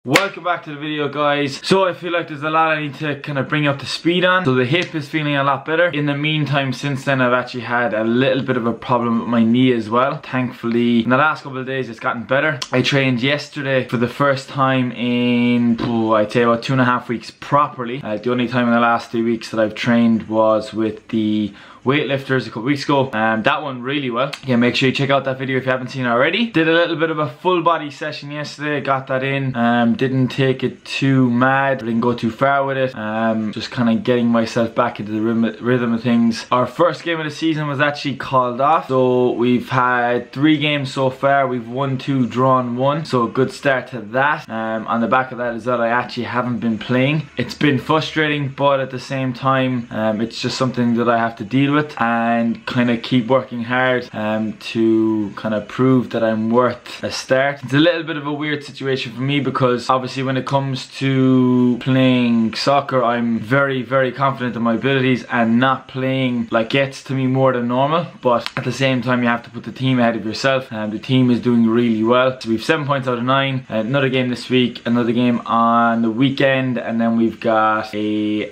Welcome back to the video, guys. So I feel like there's a lot I need to kind of bring up to speed on. So the hip is feeling a lot better. In the meantime, since then, I've actually had a little bit of a problem with my knee as well. Thankfully, in the last couple of days, it's gotten better. I trained yesterday for the first time in, I'd say about 2.5 weeks properly. The only time in the last 3 weeks that I've trained was with the weightlifters a couple weeks ago. That went really well. Yeah, make sure you check out that video if you haven't seen it already. Did a little bit of a full body session yesterday, got that in. Didn't take it too mad, didn't go too far with it. Just kind of getting myself back into the rhythm of things. Our first game of the season was actually called off. So we've had 3 games so far. We've won 2, drawn 1. So a good start to that. On the back of that is that I actually haven't been playing. It's been frustrating, but at the same time, it's just something that I have to deal with and kind of keep working hard to kind of prove that I'm worth a start. It's a little bit of a weird situation for me because obviously when it comes to playing soccer, I'm very confident in my abilities, and not playing like gets to me more than normal. But at the same time, you have to put the team ahead of yourself, and the team is doing really well. So we've 7 points out of 9. Another game this week, another game on the weekend, and then we've got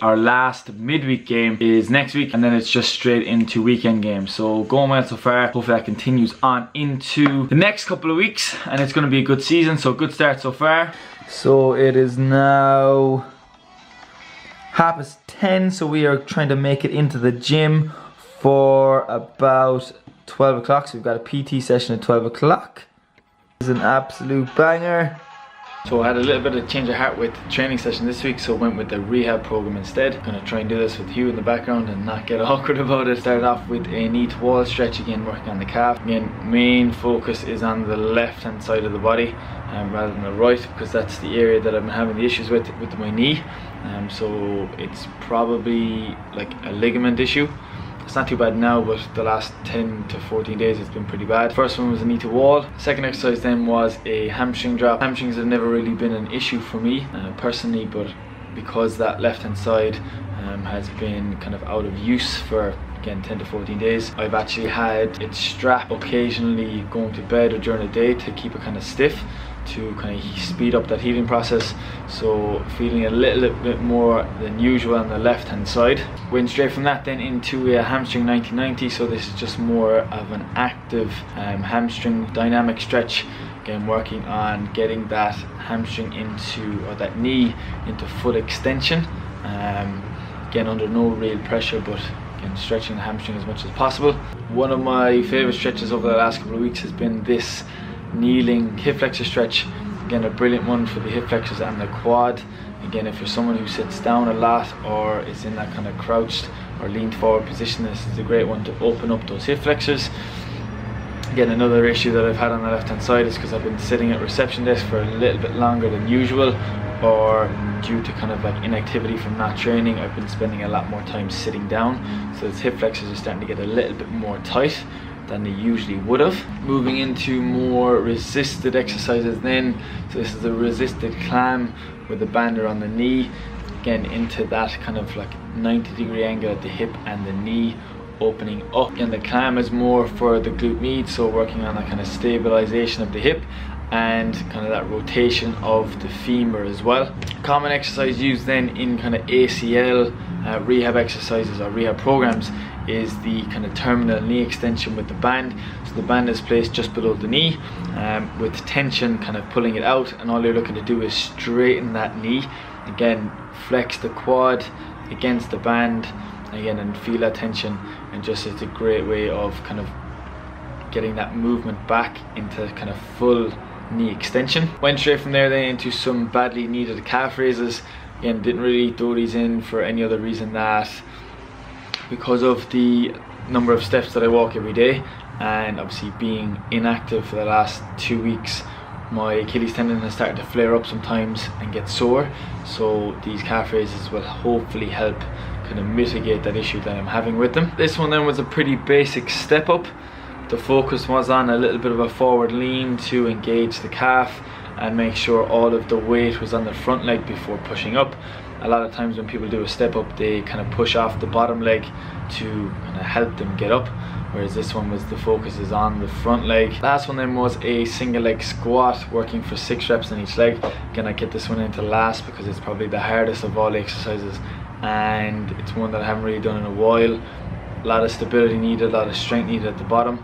our last midweek game is next week, and then it's just straight into weekend games. So going well so far. Hopefully that continues on into the next couple of weeks, and it's going to be a good season. So good start so far. So it is now 10:30, so we are trying to make it into the gym for about 12 o'clock. So we've got a PT session at 12 o'clock. It's an absolute banger. So I had a little bit of change of heart with the training session this week, so went with the rehab program instead. I'm gonna try and do this with Hugh in the background and not get awkward about it. Started off with a knee to wall stretch, again working on the calf. Again, main focus is on the left hand side of the body rather than the right, because that's the area that I've been having the issues with my knee. So it's probably like a ligament issue. It's not too bad now, but the last 10 to 14 days it's been pretty bad. First one was a knee to wall. Second exercise then was a hamstring drop. Hamstrings have never really been an issue for me personally, but because that left hand side has been kind of out of use for again 10 to 14 days, I've actually had it strapped occasionally going to bed or during the day to keep it kind of stiff, to kind of speed up that healing process. So feeling a little bit more than usual on the left hand side. Went straight from that then into a hamstring 90-90. So this is just more of an active hamstring dynamic stretch. Again, working on getting that hamstring into, or that knee into full extension. Again, under no real pressure, but again stretching the hamstring as much as possible. One of my favorite stretches over the last couple of weeks has been this kneeling hip flexor stretch. Again, a brilliant one for the hip flexors and the quad. Again, if you're someone who sits down a lot or is in that kind of crouched or leaned forward position, this is a great one to open up those hip flexors. Again, another issue that I've had on the left hand side is because I've been sitting at reception desk for a little bit longer than usual, or due to kind of like inactivity from not training, I've been spending a lot more time sitting down. So those hip flexors are starting to get a little bit more tight than they usually would have. Moving into more resisted exercises then. So this is a resisted climb with a band around the knee. Again, into that kind of like 90-degree angle at the hip and the knee opening up. And the climb is more for the glute med, so working on that kind of stabilization of the hip and kind of that rotation of the femur as well. Common exercise used then in kind of ACL rehab exercises or rehab programs is the kind of terminal knee extension with the band. So the band is placed just below the knee with tension kind of pulling it out, and all you're looking to do is straighten that knee. Again, flex the quad against the band again and feel that tension, and just it's a great way of kind of getting that movement back into kind of full knee extension. Went straight from there then into some badly needed calf raises. Again, didn't really throw these in for any other reason that because of the number of steps that I walk every day, and obviously being inactive for the last 2 weeks, my Achilles tendon has started to flare up sometimes and get sore. So these calf raises will hopefully help kind of mitigate that issue that I'm having with them. This one then was a pretty basic step up. The focus was on a little bit of a forward lean to engage the calf and make sure all of the weight was on the front leg before pushing up. A lot of times when people do a step up, they kind of push off the bottom leg to kind of help them get up, whereas this one was the focus is on the front leg. Last one then was a single leg squat, working for 6 reps on each leg. Again, I get this one into last because it's probably the hardest of all the exercises, and it's one that I haven't really done in a while. A lot of stability needed, a lot of strength needed at the bottom,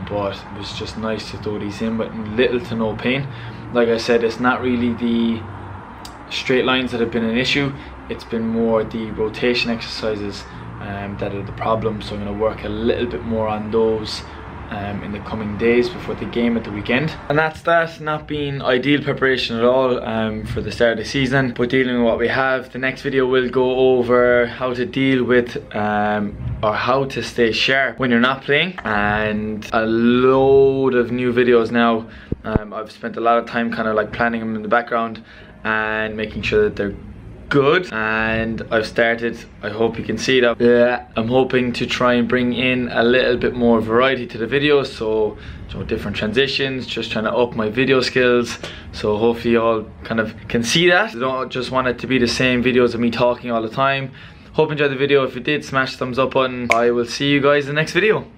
but it was just nice to throw these in with little to no pain. Like I said, it's not really the straight lines that have been an issue, it's been more the rotation exercises that are the problem. So I'm going to work a little bit more on those in the coming days before the game at the weekend. And that's that. Not been ideal preparation at all for the start of the season, but dealing with what we have. The next video will go over how to deal with or how to stay sharp when you're not playing, and a load of new videos now. I've spent a lot of time kind of like planning them in the background and making sure that they're good, and I've started, I hope you can see that, I'm hoping to try and bring in a little bit more variety to the videos, so different transitions, just trying to up my video skills. So hopefully you all kind of can see that. I don't just want it to be the same videos of me talking all the time. Hope you enjoyed the video. If you did, smash the thumbs up button. I will see you guys in the next video.